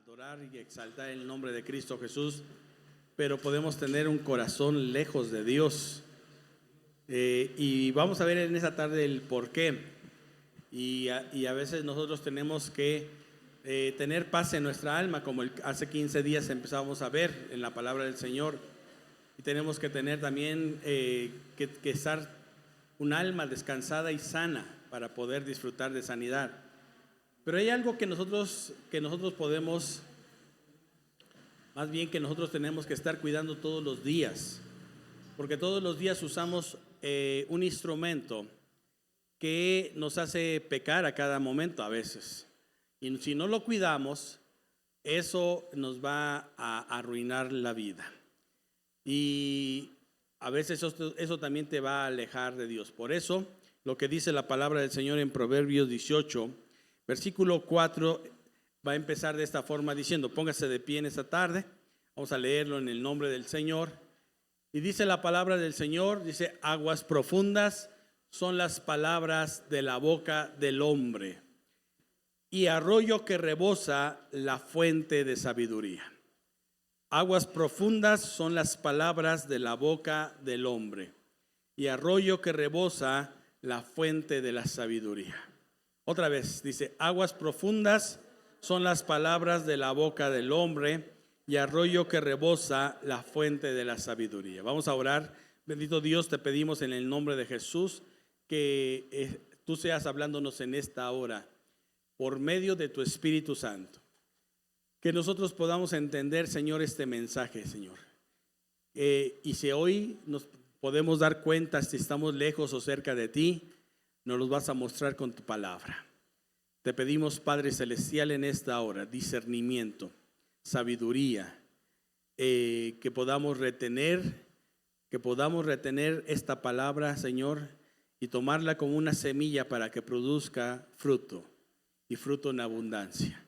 adorar y exaltar el nombre de Cristo Jesús, pero podemos tener un corazón lejos de Dios. Y vamos a ver en esta tarde el por qué. Y a veces nosotros tenemos que tener paz en nuestra alma, como hace 15 días empezábamos a ver en la palabra del Señor. Y tenemos que tener también que estar un alma descansada y sana para poder disfrutar de sanidad. Pero hay algo que nosotros podemos, más bien que nosotros tenemos que estar cuidando todos los días, porque todos los días usamos un instrumento que nos hace pecar a cada momento a veces. Y si no lo cuidamos, eso nos va a arruinar la vida. Y a veces eso también te va a alejar de Dios. Por eso, lo que dice la palabra del Señor en Proverbios 18, versículo 4, va a empezar de esta forma diciendo: póngase de pie en esta tarde. Vamos a leerlo en el nombre del Señor. Y dice la palabra del Señor, dice: aguas profundas son las palabras de la boca del hombre, y arroyo que rebosa la fuente de sabiduría. Aguas profundas son las palabras de la boca del hombre, y arroyo que rebosa la fuente de la sabiduría. Otra vez dice: aguas profundas son las palabras de la boca del hombre, y arroyo que rebosa la fuente de la sabiduría. Vamos a orar. Bendito Dios, te pedimos en el nombre de Jesús que tú seas hablándonos en esta hora por medio de tu Espíritu Santo. Que nosotros podamos entender, Señor, este mensaje, Señor. Y si hoy nos podemos dar cuenta si estamos lejos o cerca de ti, nos los vas a mostrar con tu palabra. Te pedimos, Padre Celestial, en esta hora, discernimiento, sabiduría, que podamos retener esta palabra, Señor, y tomarla como una semilla para que produzca fruto, y fruto en abundancia.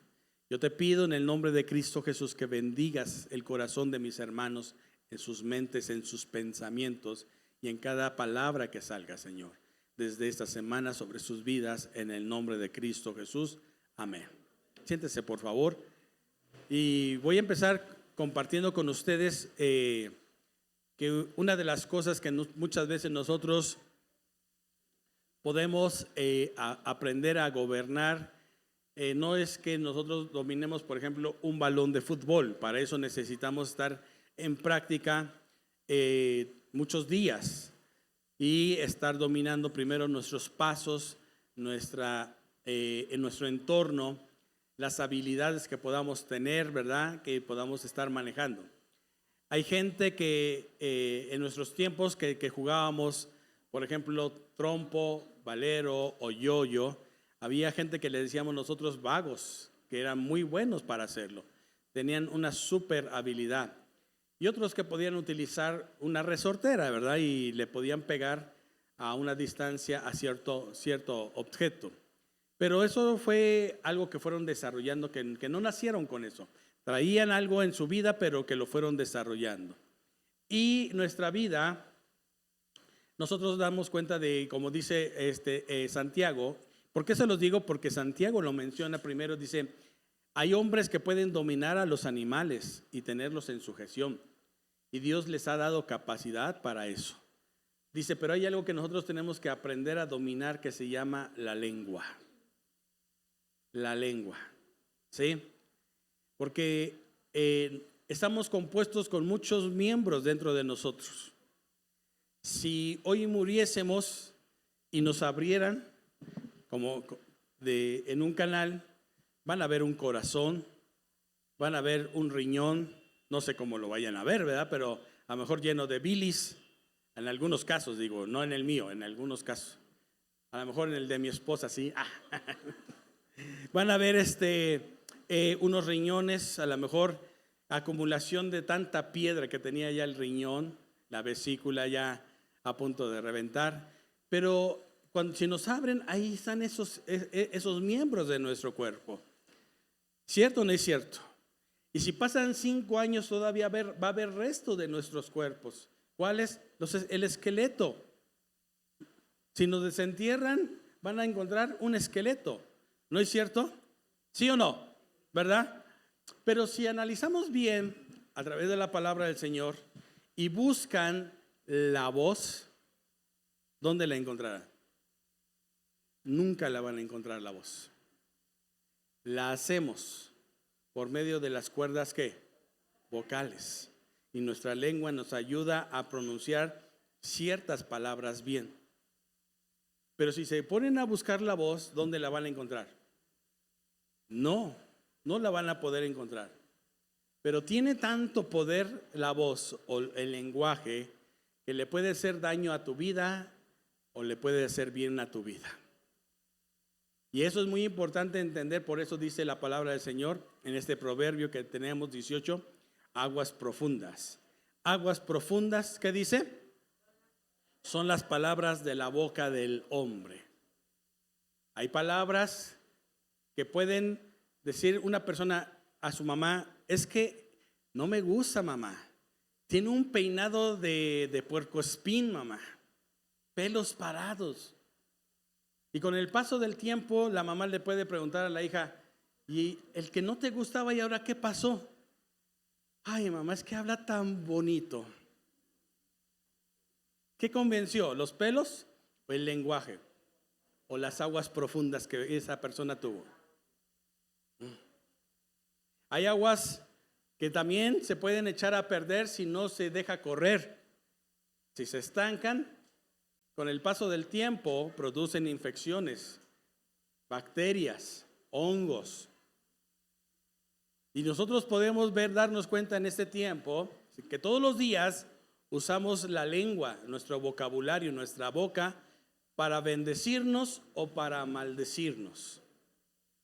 Yo te pido en el nombre de Cristo Jesús que bendigas el corazón de mis hermanos en sus mentes, en sus pensamientos y en cada palabra que salga, Señor, desde esta semana sobre sus vidas, en el nombre de Cristo Jesús. Amén. Siéntese, por favor. Y voy a empezar compartiendo con ustedes que una de las cosas que muchas veces nosotros podemos aprender a gobernar, no es que nosotros dominemos, por ejemplo, un balón de fútbol. Para eso necesitamos estar en práctica muchos días y estar dominando primero nuestros pasos, en nuestro entorno, las habilidades que podamos tener, ¿verdad? Que podamos estar manejando. Hay gente que en nuestros tiempos que jugábamos, por ejemplo, trompo, valero o yoyo, había gente que le decíamos nosotros vagos, que eran muy buenos para hacerlo. Tenían una súper habilidad. Y otros que podían utilizar una resortera, ¿verdad? Y le podían pegar a una distancia a cierto objeto. Pero eso fue algo que fueron desarrollando, que no nacieron con eso. Traían algo en su vida, pero que lo fueron desarrollando. Y nuestra vida, nosotros damos cuenta de, como dice Santiago. ¿Por qué se los digo? Porque Santiago lo menciona primero, dice: hay hombres que pueden dominar a los animales y tenerlos en sujeción, y Dios les ha dado capacidad para eso. Dice, pero hay algo que nosotros tenemos que aprender a dominar, que se llama la lengua. La lengua, ¿sí? Porque estamos compuestos con muchos miembros dentro de nosotros. Si hoy muriésemos y nos abrieran en un canal, van a ver un corazón, van a ver un riñón, no sé cómo lo vayan a ver, ¿verdad? Pero a lo mejor lleno de bilis, en algunos casos, digo, no en el mío, en algunos casos. A lo mejor en el de mi esposa, sí. Van a ver unos riñones, a lo mejor acumulación de tanta piedra que tenía ya el riñón, la vesícula ya a punto de reventar. Pero si nos abren, ahí están esos miembros de nuestro cuerpo. ¿Cierto o no es cierto? Y si pasan 5 años todavía va a haber resto de nuestros cuerpos. ¿Cuál es? El esqueleto. Si nos desentierran, van a encontrar un esqueleto. ¿No es cierto? ¿Sí o no? ¿Verdad? Pero si analizamos bien a través de la palabra del Señor y buscan la voz, ¿dónde la encontrarán? Nunca la van a encontrar la voz. La hacemos por medio de las cuerdas ¿qué? Vocales. Y nuestra lengua nos ayuda a pronunciar ciertas palabras bien. Pero si se ponen a buscar la voz, ¿dónde la van a encontrar? No la van a poder encontrar. Pero tiene tanto poder la voz o el lenguaje que le puede hacer daño a tu vida o le puede hacer bien a tu vida. Y eso es muy importante entender, por eso dice la palabra del Señor en este proverbio que tenemos 18, aguas profundas. Aguas profundas, ¿qué dice? Son las palabras de la boca del hombre. Hay palabras que pueden decir una persona a su mamá, es que no me gusta mamá, tiene un peinado de puercoespín mamá, pelos parados. Y con el paso del tiempo la mamá le puede preguntar a la hija, ¿y el que no te gustaba y ahora qué pasó? Ay mamá, es que habla tan bonito. ¿Qué convenció? ¿Los pelos o el lenguaje? ¿O las aguas profundas que esa persona tuvo? Hay aguas que también se pueden echar a perder si no se deja correr. Si se estancan, con el paso del tiempo producen infecciones, bacterias, hongos. Y nosotros podemos darnos cuenta en este tiempo que todos los días usamos la lengua, nuestro vocabulario, nuestra boca para bendecirnos o para maldecirnos.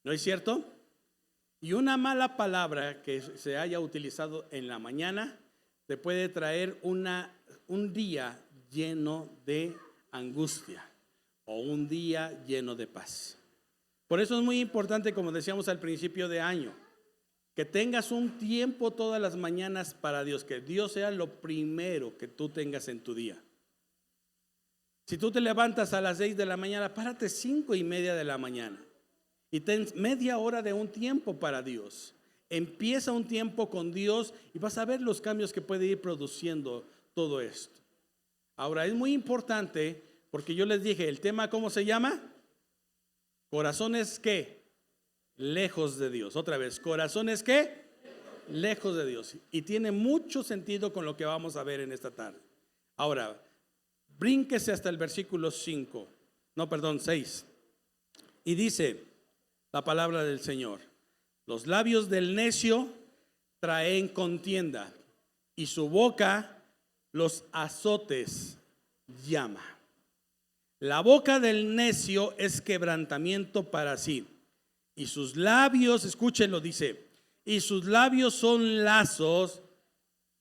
¿No es cierto? Y una mala palabra que se haya utilizado en la mañana te puede traer un día lleno de angustia o un día lleno de paz. Por eso es muy importante, como decíamos al principio de año, que tengas un tiempo todas las mañanas para Dios, que Dios sea lo primero que tú tengas en tu día. Si tú te levantas a las 6 de la mañana, párate 5:30 de la mañana y ten media hora de un tiempo para Dios. Empieza un tiempo con Dios y vas a ver los cambios que puede ir produciendo todo esto. Ahora es muy importante porque yo les dije, el tema ¿cómo se llama? Corazones ¿qué? Lejos de Dios. Otra vez, corazones ¿qué? Lejos de Dios. Y tiene mucho sentido con lo que vamos a ver en esta tarde. Ahora, brínquese hasta el versículo 6. Y dice la palabra del Señor: los labios del necio traen contienda y su boca los azotes llama. La boca del necio es quebrantamiento para sí, y sus labios, escúchenlo, dice, y sus labios son lazos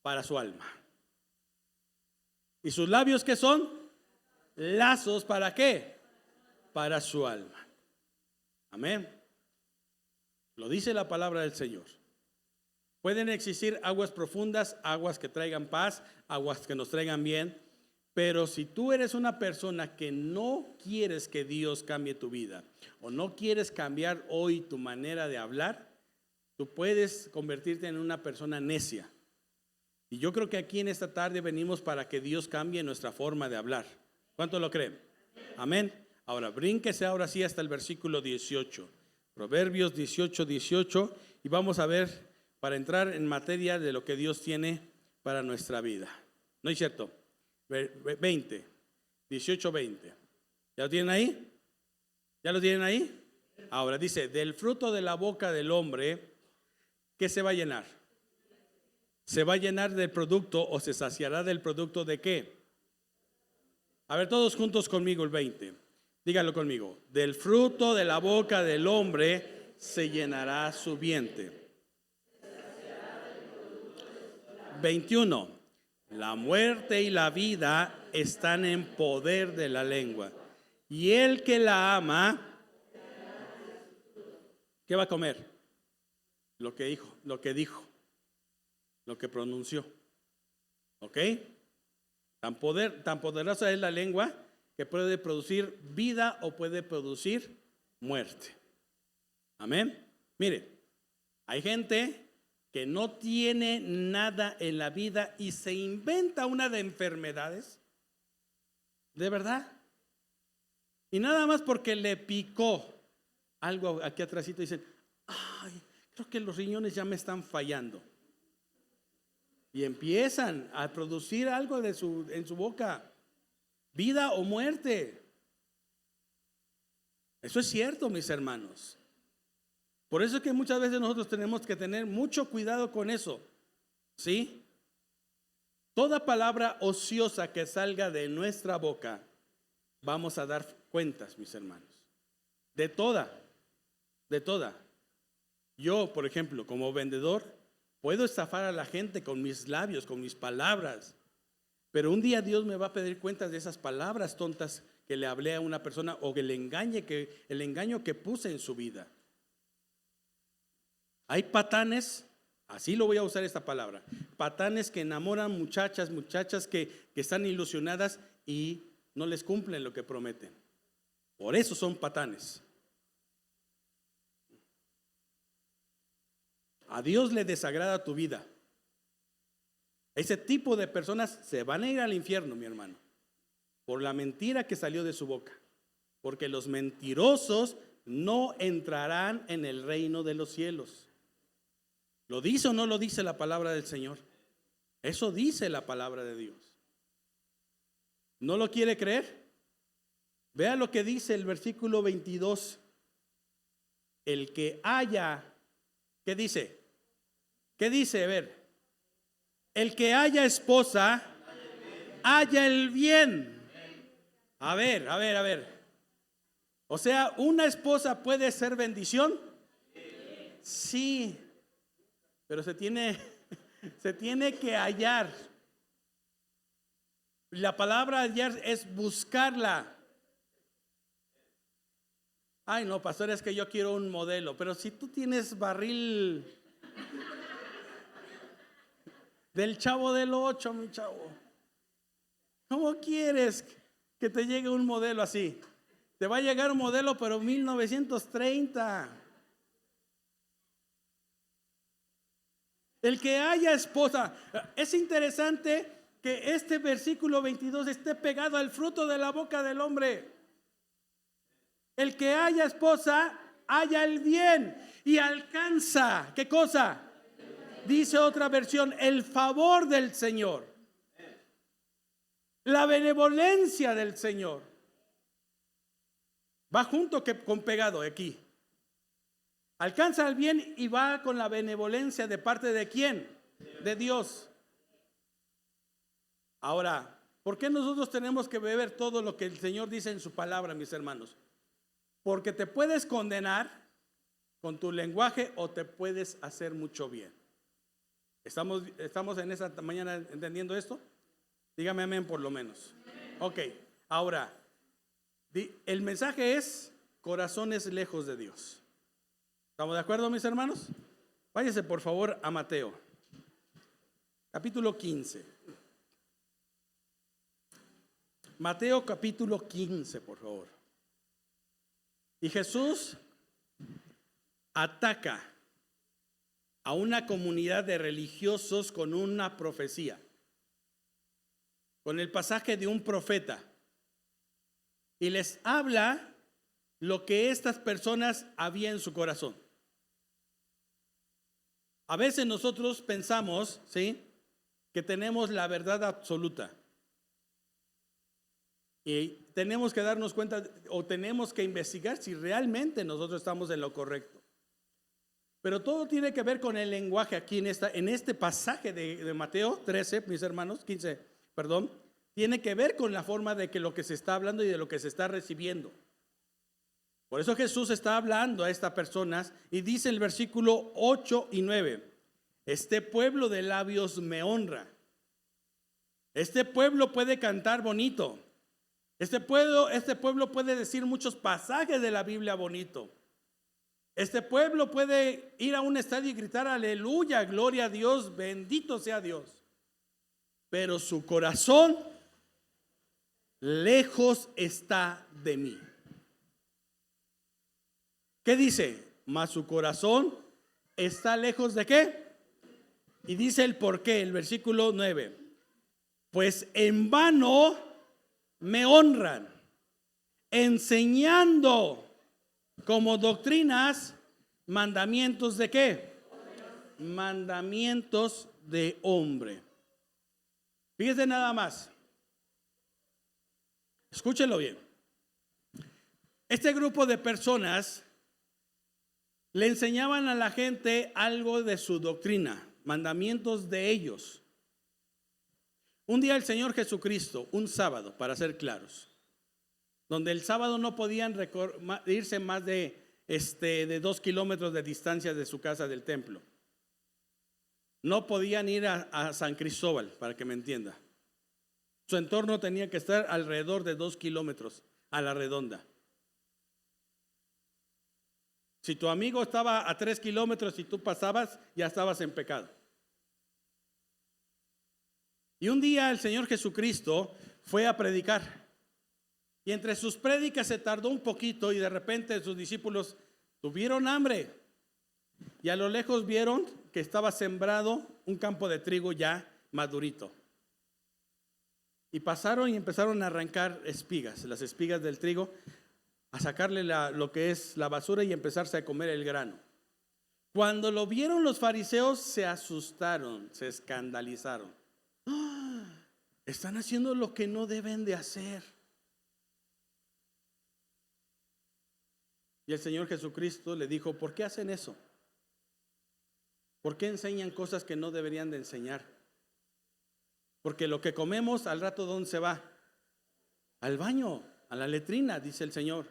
para su alma. ¿Y sus labios qué son? Lazos ¿para qué? Para su alma. Amén. Lo dice la palabra del Señor. Pueden existir aguas profundas, aguas que traigan paz, aguas que nos traigan bien, pero si tú eres una persona que no quieres que Dios cambie tu vida o no quieres cambiar hoy tu manera de hablar, tú puedes convertirte en una persona necia. Y yo creo que aquí en esta tarde venimos para que Dios cambie nuestra forma de hablar. ¿Cuánto lo creen? Amén. Ahora, brínquese ahora sí hasta el versículo 18. Proverbios 18, y vamos a ver, para entrar en materia de lo que Dios tiene para nuestra vida. ¿No es cierto? 18:20. ¿Ya lo tienen ahí? ¿Ya lo tienen ahí? Ahora dice, del fruto de la boca del hombre, ¿qué se va a llenar? ¿Se va a llenar del producto o se saciará del producto de qué? A ver, todos juntos conmigo el 20. Díganlo conmigo. Del fruto de la boca del hombre se llenará su vientre. 21. La muerte y la vida están en poder de la lengua. Y el que la ama, ¿qué va a comer? Lo que dijo, lo que pronunció. ¿Ok? Tan poderosa es la lengua que puede producir vida o puede producir muerte. Amén. Mire, hay gente que no tiene nada en la vida y se inventa una de enfermedades, de verdad, y nada más porque le picó algo aquí atrásito, dicen, ay, creo que los riñones ya me están fallando, y empiezan a producir algo en su boca, vida o muerte. Eso es cierto, mis hermanos. Por eso es que muchas veces nosotros tenemos que tener mucho cuidado con eso, ¿sí? Toda palabra ociosa que salga de nuestra boca, vamos a dar cuentas, mis hermanos. De toda. Yo, por ejemplo, como vendedor, puedo estafar a la gente con mis labios, con mis palabras. Pero un día Dios me va a pedir cuentas de esas palabras tontas que le hablé a una persona o que el engaño que puse en su vida. Hay patanes, así lo voy a usar esta palabra, patanes que enamoran muchachas que están ilusionadas y no les cumplen lo que prometen. Por eso son patanes. A Dios le desagrada tu vida. Ese tipo de personas se van a ir al infierno, mi hermano, por la mentira que salió de su boca. Porque los mentirosos no entrarán en el reino de los cielos. ¿Lo dice o no lo dice la palabra del Señor? Eso dice la palabra de Dios. ¿No lo quiere creer? Vea lo que dice el versículo 22. El que haya, ¿qué dice? ¿Qué dice? A ver. El que haya esposa, haya el bien. A ver. O sea, ¿una esposa puede ser bendición? Sí. Pero se tiene que hallar. La palabra hallar es buscarla. Ay, no, pastor, es que yo quiero un modelo. Pero si tú tienes barril del Chavo del 8, mi chavo, ¿cómo quieres que te llegue un modelo así? Te va a llegar un modelo, pero 1930. El que haya esposa. Es interesante que este versículo 22 esté pegado al fruto de la boca del hombre. El que haya esposa, haya el bien y alcanza, ¿qué cosa? Dice otra versión, el favor del Señor, la benevolencia del Señor. Va junto con pegado aquí. Alcanza el bien y va con la benevolencia de parte de ¿quién? De Dios. Ahora, ¿por qué nosotros tenemos que beber todo lo que el Señor dice en su palabra, mis hermanos? Porque te puedes condenar con tu lenguaje o te puedes hacer mucho bien. ¿Estamos en esta mañana entendiendo esto? Dígame amén por lo menos. Ok, ahora, el mensaje es corazones lejos de Dios. ¿Estamos de acuerdo, mis hermanos? Váyase por favor a Mateo, capítulo 15. Mateo capítulo 15, por favor. Y Jesús ataca a una comunidad de religiosos con una profecía, con el pasaje de un profeta, y les habla lo que estas personas había en su corazón. A veces nosotros pensamos, ¿sí?, que tenemos la verdad absoluta. Y tenemos que darnos cuenta o tenemos que investigar si realmente nosotros estamos en lo correcto. Pero todo tiene que ver con el lenguaje aquí en este pasaje de Mateo 13, mis hermanos, 15, perdón, tiene que ver con la forma de que lo que se está hablando y de lo que se está recibiendo. Por eso Jesús está hablando a estas personas y dice el versículo 8 y 9, este pueblo de labios me honra. Este pueblo puede cantar bonito. Este pueblo puede decir muchos pasajes de la Biblia bonito. Este pueblo puede ir a un estadio y gritar aleluya, gloria a Dios, bendito sea Dios. Pero su corazón lejos está de mí. ¿Qué dice? Mas su corazón está lejos de ¿qué? Y dice el por qué, el versículo 9. Pues en vano me honran, enseñando como doctrinas mandamientos de qué? Mandamientos de hombre. Fíjese nada más. Escúchenlo bien. Este grupo de personas le enseñaban a la gente algo de su doctrina, mandamientos de ellos. Un día el Señor Jesucristo, un sábado, para ser claros, donde el sábado no podían irse más de 2 kilómetros de distancia de su casa del templo. No podían ir a San Cristóbal, para que me entienda. Su entorno tenía que estar alrededor de 2 kilómetros a la redonda. Si tu amigo estaba a 3 kilómetros y tú pasabas, ya estabas en pecado. Y un día el Señor Jesucristo fue a predicar. Y entre sus prédicas se tardó un poquito y de repente sus discípulos tuvieron hambre. Y a lo lejos vieron que estaba sembrado un campo de trigo ya madurito. Y pasaron y empezaron a arrancar espigas, las espigas del trigo, a sacarle lo que es la basura y empezarse a comer el grano. Cuando lo vieron los fariseos se asustaron, se escandalizaron. ¡Ah! Están haciendo lo que no deben de hacer. Y el Señor Jesucristo le dijo, ¿por qué hacen eso? ¿Por qué enseñan cosas que no deberían de enseñar? Porque lo que comemos al rato, ¿dónde se va? Al baño, a la letrina, dice el Señor.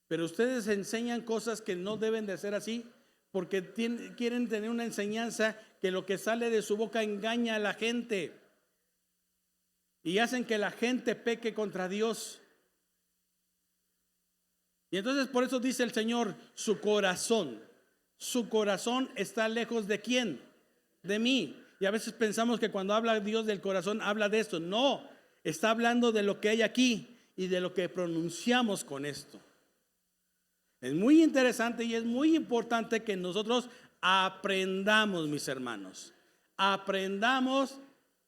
Pero ustedes enseñan cosas que no deben de ser así, porque quieren tener una enseñanza que lo que sale de su boca engaña a la gente y hacen que la gente peque contra Dios. Y entonces por eso dice el Señor, su corazón está lejos de ¿quién? De mí. Y a veces pensamos que cuando habla Dios del corazón habla de esto. No, está hablando de lo que hay aquí y de lo que pronunciamos con esto. Es muy interesante y es muy importante que nosotros aprendamos, mis hermanos. Aprendamos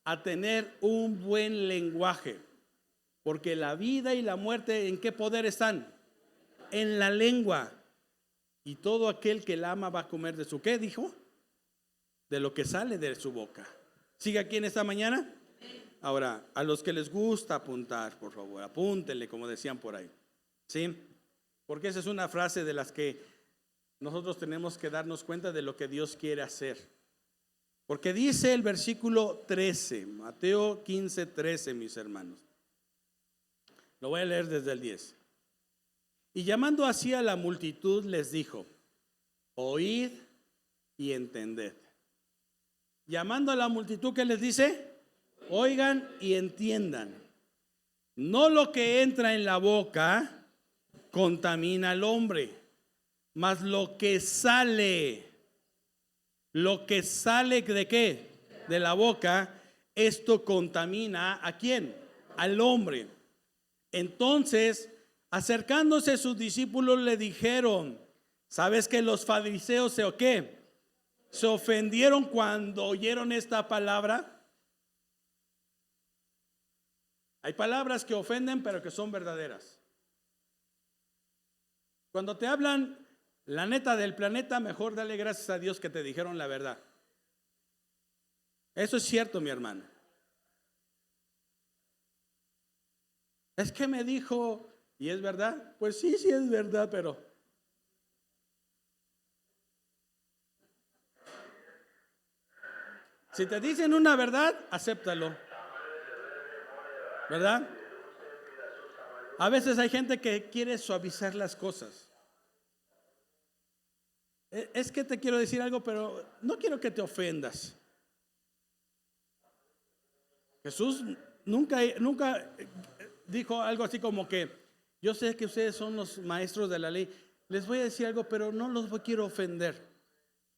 a tener un buen lenguaje. Porque la vida y la muerte, ¿en qué poder están? En la lengua. Y todo aquel que la ama va a comer de su, ¿qué dijo? De lo que sale de su boca. ¿Sigue aquí en esta mañana? Ahora, a los que les gusta apuntar, por favor, apúntenle, como decían por ahí. ¿Sí? Porque esa es una frase de las que nosotros tenemos que darnos cuenta de lo que Dios quiere hacer. Porque dice el versículo 13, Mateo 15, 13, mis hermanos. Lo voy a leer desde el 10. Y llamando así a la multitud les dijo, oíd y entended. Llamando a la multitud, ¿qué les dice? Oigan y entiendan. No lo que entra en la boca contamina al hombre, mas lo que sale ¿de qué? De la boca, esto contamina ¿a quién? Al hombre. Entonces, acercándose sus discípulos le dijeron, ¿sabes que los fariseos o qué? ¿Se ofendieron cuando oyeron esta palabra? Hay palabras que ofenden pero que son verdaderas. Cuando te hablan la neta del planeta, mejor dale gracias a Dios que te dijeron la verdad. Eso es cierto, mi hermano. Es que me dijo, ¿y es verdad? Pues sí es verdad, pero si te dicen una verdad, acéptalo. ¿Verdad? A veces hay gente que quiere suavizar las cosas. Es que te quiero decir algo, pero no quiero que te ofendas. Jesús nunca dijo algo así como que yo sé que ustedes son los maestros de la ley, les voy a decir algo, pero no los quiero ofender.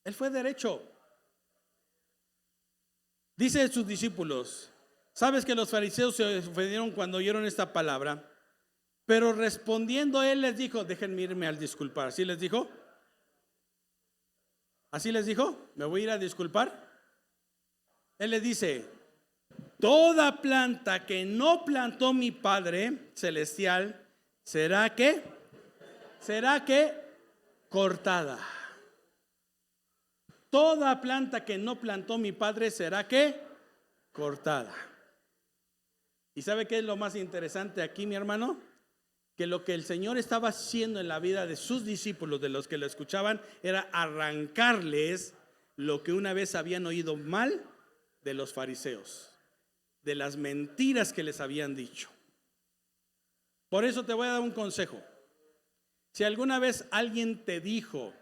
Él fue derecho. Dice a sus discípulos, ¿sabes que los fariseos se ofendieron cuando oyeron esta palabra? Pero respondiendo él les dijo, déjenme irme al disculpar. ¿Sí les dijo? Así les dijo, me voy a ir a disculpar. Él les dice, toda planta que no plantó mi Padre Celestial, ¿será que? ¿Será que? Cortada. Toda planta que no plantó mi Padre, ¿será que? Cortada. ¿Y sabe qué es lo más interesante aquí, mi hermano? Que lo que el Señor estaba haciendo en la vida de sus discípulos, de los que lo escuchaban, era arrancarles lo que una vez habían oído mal de los fariseos, de las mentiras que les habían dicho. Por eso te voy a dar un consejo. Si alguna vez alguien te dijo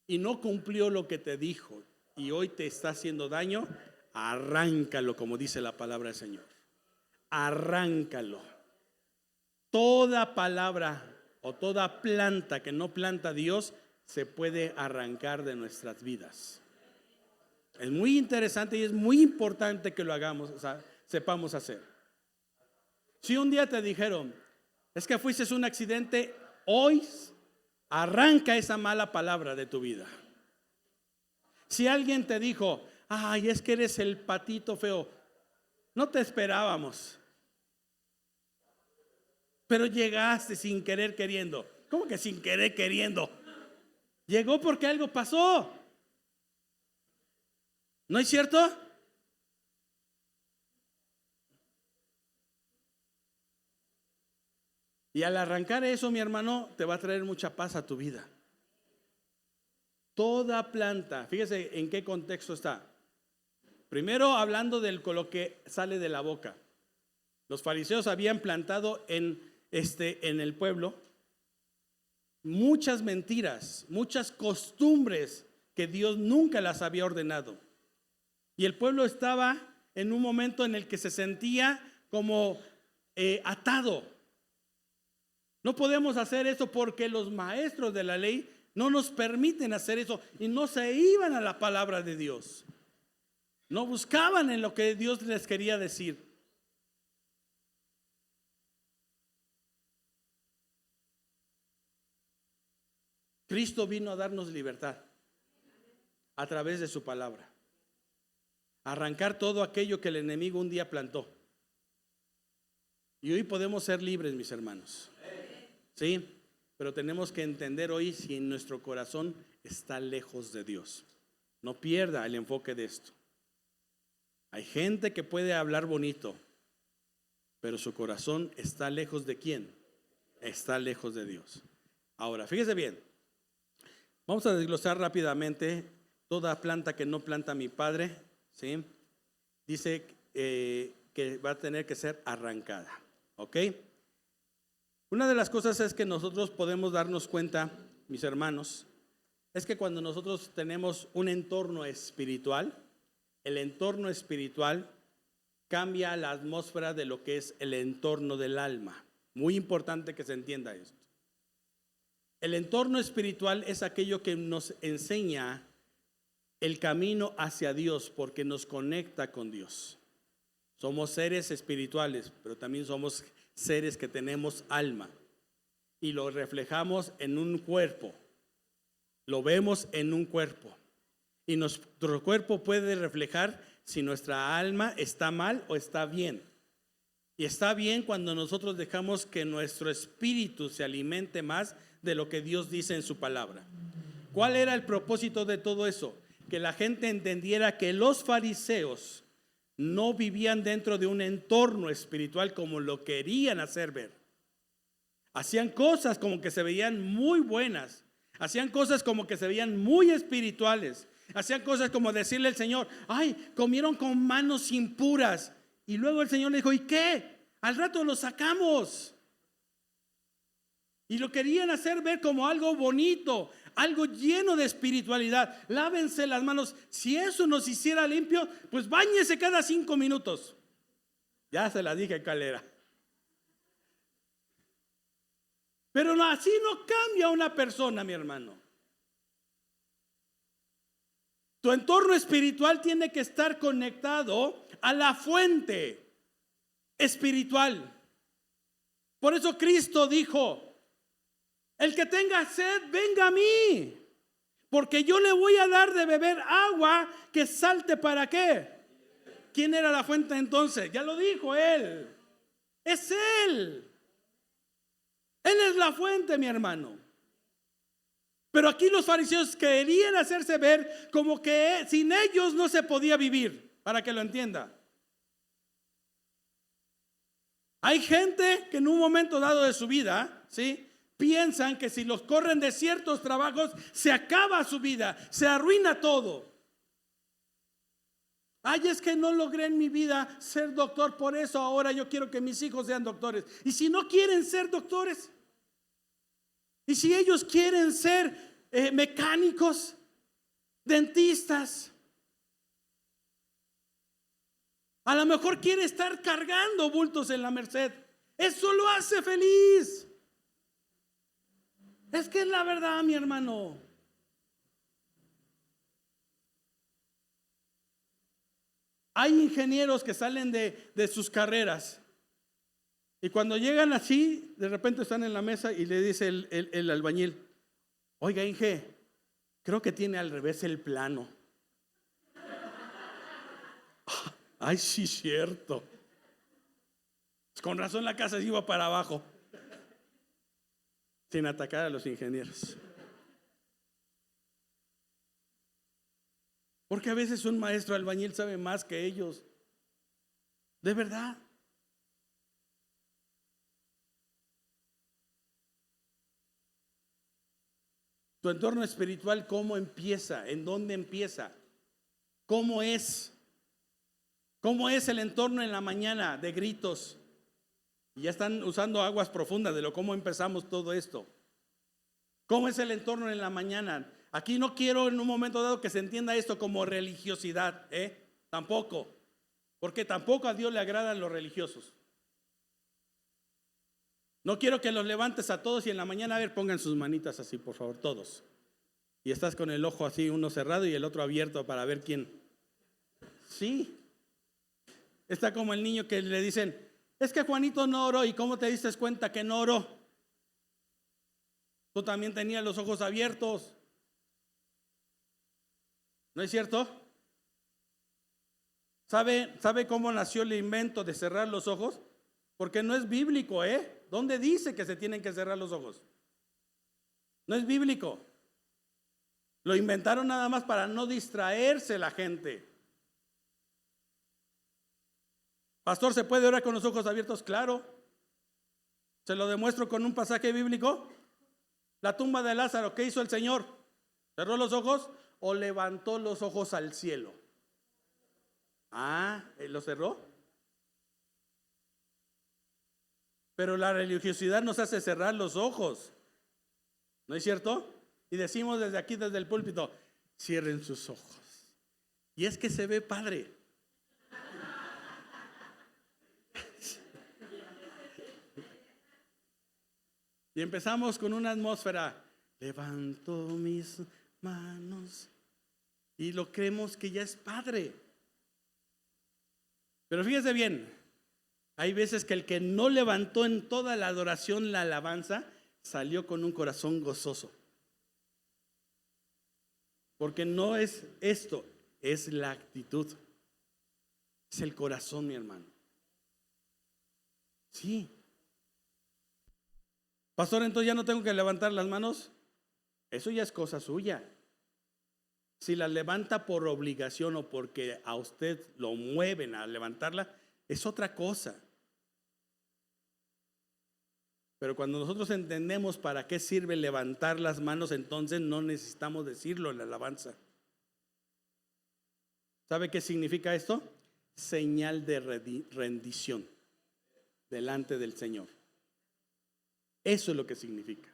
y no cumplió lo que te dijo y hoy te está haciendo daño, arráncalo, como dice la palabra del Señor. Arráncalo. Toda palabra o toda planta que no planta Dios se puede arrancar de nuestras vidas. Es muy interesante y es muy importante que lo hagamos, o sea, sepamos hacer. Si un día te dijeron, es que fuiste un accidente, hoy arranca esa mala palabra de tu vida. Si alguien te dijo, ay, es que eres el patito feo, no te esperábamos, pero llegaste sin querer queriendo. ¿Cómo que sin querer queriendo? Llegó porque algo pasó. ¿No es cierto? Y al arrancar eso, mi hermano, te va a traer mucha paz a tu vida. Toda planta, fíjese en qué contexto está. Primero hablando de lo que sale de la boca. Los fariseos habían plantado en el pueblo muchas mentiras, muchas costumbres que Dios nunca las había ordenado. Y el pueblo estaba en un momento en el que se sentía como atado. No podemos hacer eso porque los maestros de la ley no nos permiten hacer eso y no se iban a la palabra de Dios. No buscaban en lo que Dios les quería decir. Cristo vino a darnos libertad a través de su palabra. Arrancar todo aquello que el enemigo un día plantó. Y hoy podemos ser libres, mis hermanos. Sí, pero tenemos que entender hoy si en nuestro corazón está lejos de Dios. No pierda el enfoque de esto. Hay gente que puede hablar bonito, pero su corazón está lejos de ¿quién? Está lejos de Dios. Ahora, fíjese bien. Vamos a desglosar rápidamente. Toda planta que no planta mi Padre, ¿sí? Dice que va a tener que ser arrancada. ¿Ok? Una de las cosas es que nosotros podemos darnos cuenta, mis hermanos, es que cuando nosotros tenemos un entorno espiritual, el entorno espiritual cambia la atmósfera de lo que es el entorno del alma. Muy importante que se entienda esto. El entorno espiritual es aquello que nos enseña el camino hacia Dios porque nos conecta con Dios. Somos seres espirituales, pero también somos seres que tenemos alma y lo reflejamos en un cuerpo. Lo vemos en un cuerpo y nuestro cuerpo puede reflejar si nuestra alma está mal o está bien. Y está bien cuando nosotros dejamos que nuestro espíritu se alimente más de lo que Dios dice en su palabra. ¿Cuál era el propósito de todo eso? Que la gente entendiera que los fariseos no vivían dentro de un entorno espiritual como lo querían hacer ver. Hacían cosas como que se veían muy buenas. Hacían cosas como que se veían muy espirituales. Hacían cosas como decirle al Señor, ay, comieron con manos impuras. Y luego el Señor le dijo, ¿y qué? Al rato lo sacamos. Y lo querían hacer ver como algo bonito, algo lleno de espiritualidad. Lávense las manos. Si eso nos hiciera limpio, pues báñese cada 5 minutos. Ya se la dije, Calera. Pero no, así no cambia una persona, mi hermano. Tu entorno espiritual tiene que estar conectado a la fuente espiritual. Por eso Cristo dijo, el que tenga sed, venga a mí. porque yo le voy a dar de beber agua que salte. ¿Para qué? ¿Quién era la fuente entonces? Ya lo dijo él. Es él. Él es la fuente, mi hermano. Pero aquí los fariseos querían hacerse ver como que sin ellos no se podía vivir, para que lo entienda. Hay gente que en un momento dado de su vida, ¿sí?, piensan que si los corren de ciertos trabajos se acaba su vida, se arruina todo. Ay, es que no logré en mi vida ser doctor, por eso ahora yo quiero que mis hijos sean doctores. Y si no quieren ser doctores, y si ellos quieren ser mecánicos, dentistas, a lo mejor quiere estar cargando bultos en la Merced. Eso lo hace feliz. Es que es la verdad, mi hermano. Hay ingenieros que salen de sus carreras y cuando llegan así, de repente están en la mesa y le dice el albañil: oiga, Inge, creo que tiene al revés el plano. Ay, sí, cierto. Con razón la casa se iba para abajo. Sin atacar a los ingenieros. Porque a veces un maestro albañil sabe más que ellos. De verdad. Tu entorno espiritual, ¿cómo empieza? ¿En dónde empieza? ¿Cómo es? ¿Cómo es el entorno en la mañana? De gritos. Y ya están usando aguas profundas de cómo empezamos todo esto. ¿Cómo es el entorno en la mañana? Aquí no quiero en un momento dado que se entienda esto como religiosidad, tampoco. Porque tampoco a Dios le agradan los religiosos. No quiero que los levantes a todos y en la mañana, a ver, pongan sus manitas así, por favor, todos. Y estás con el ojo así, uno cerrado y el otro abierto para ver quién. Sí. Está como el niño que le dicen: es que Juanito no oró. ¿Y cómo te diste cuenta que no oró? Tú también tenías los ojos abiertos. ¿No es cierto? ¿Sabe cómo nació el invento de cerrar los ojos? Porque no es bíblico, ¿Dónde dice que se tienen que cerrar los ojos? No es bíblico. Lo inventaron nada más para no distraerse la gente. Pastor, ¿se puede orar con los ojos abiertos? Claro. Se lo demuestro con un pasaje bíblico. La tumba de Lázaro, ¿qué hizo el Señor? ¿Cerró los ojos o levantó los ojos al cielo? ¿Lo cerró? Pero la religiosidad nos hace cerrar los ojos. ¿No es cierto? Y decimos desde aquí, desde el púlpito: cierren sus ojos. Y es que se ve padre. Y empezamos con una atmósfera: levanto mis manos. Y lo creemos que ya es padre. Pero fíjese bien, hay veces que el que no levantó en toda la adoración la alabanza, salió con un corazón gozoso. Porque no es esto, es la actitud. Es el corazón, mi hermano. Sí. Pastor, entonces ya no tengo que levantar las manos. Eso ya es cosa suya. Si la levanta por obligación o porque a usted lo mueven a levantarla, es otra cosa. Pero cuando nosotros entendemos para qué sirve levantar las manos, entonces no necesitamos decirlo en la alabanza. ¿Sabe qué significa esto? Señal de rendición delante del Señor. Eso es lo que significa.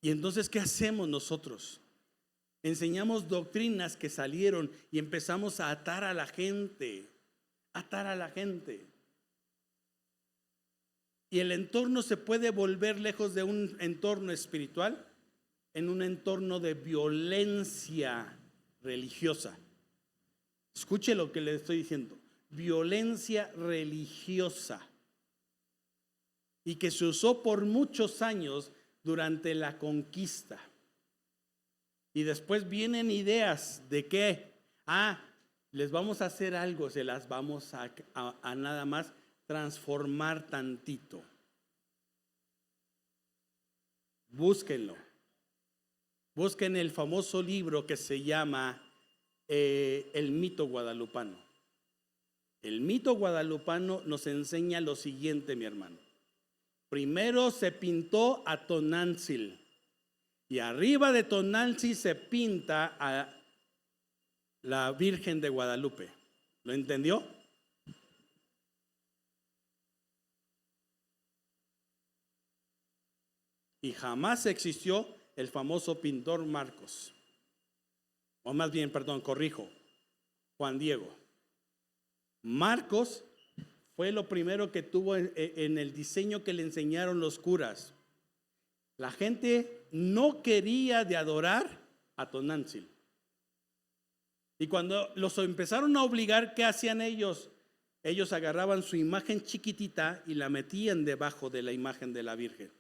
Y entonces, ¿qué hacemos nosotros? Enseñamos doctrinas que salieron y empezamos a atar a la gente. Atar a la gente. Y el entorno se puede volver, lejos de un entorno espiritual, en un entorno de violencia religiosa. Escuche lo que le estoy diciendo. Violencia religiosa. Y que se usó por muchos años durante la conquista. Y después vienen ideas de que, les vamos a hacer algo, se las vamos a nada más transformar tantito. Búsquenlo. Busquen el famoso libro que se llama El mito guadalupano. El mito guadalupano nos enseña lo siguiente, mi hermano. Primero se pintó a Tonantzin y arriba de Tonantzin se pinta a la Virgen de Guadalupe. ¿Lo entendió? Y jamás existió el famoso pintor Marcos. O más bien, perdón, corrijo, Juan Diego. Marcos fue lo primero que tuvo en el diseño que le enseñaron los curas. La gente no quería de adorar a Tonantzin. Y cuando los empezaron a obligar, ¿qué hacían ellos? Ellos agarraban su imagen chiquitita y la metían debajo de la imagen de la Virgen.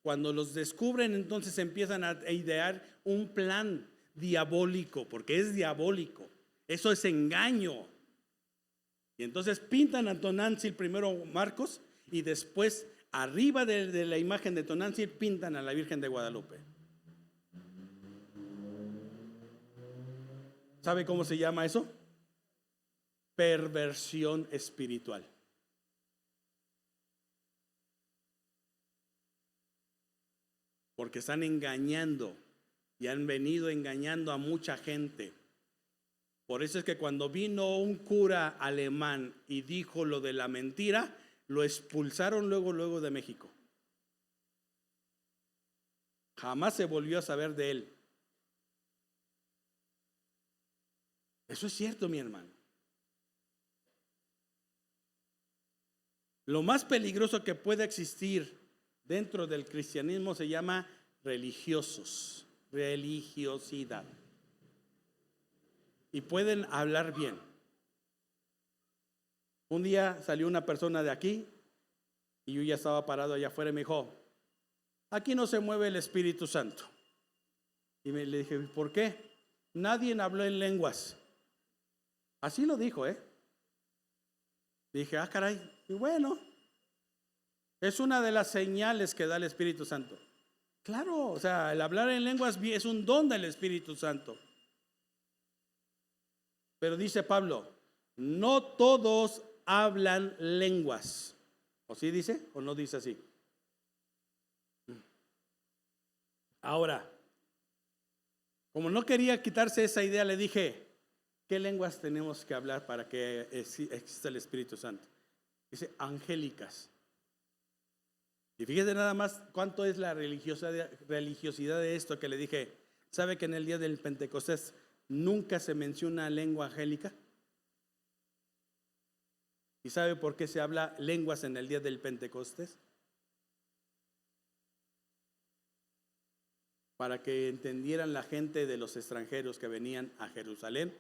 Cuando los descubren, entonces empiezan a idear un plan diabólico, porque es diabólico. Eso es engaño. Y entonces pintan a Tonantzin primero Marcos y después arriba de la imagen de Tonantzin pintan a la Virgen de Guadalupe. ¿Sabe cómo se llama eso? Perversión espiritual. Porque están engañando y han venido engañando a mucha gente. Por eso es que cuando vino un cura alemán y dijo lo de la mentira, lo expulsaron luego de México. Jamás se volvió a saber de él. Eso es cierto, mi hermano. Lo más peligroso que puede existir dentro del cristianismo se llama religiosos, religiosidad. Y pueden hablar bien. Un día salió una persona de aquí y yo ya estaba parado allá afuera y me dijo, aquí no se mueve el Espíritu Santo. Y le dije, ¿por qué? Nadie habló en lenguas. Así lo dijo, Dije, caray, y bueno, es una de las señales que da el Espíritu Santo. Claro, o sea, el hablar en lenguas es un don del Espíritu Santo. Pero dice Pablo, no todos hablan lenguas. ¿O sí dice o no dice así? Ahora, como no quería quitarse esa idea, le dije, ¿qué lenguas tenemos que hablar para que exista el Espíritu Santo? Dice, angélicas. Y fíjese nada más cuánto es la religiosidad de esto que le dije. ¿Sabe que en el día del Pentecostés nunca se menciona lengua angélica? ¿Y sabe por qué se habla lenguas en el día del Pentecostés? Para que entendieran la gente de los extranjeros que venían a Jerusalén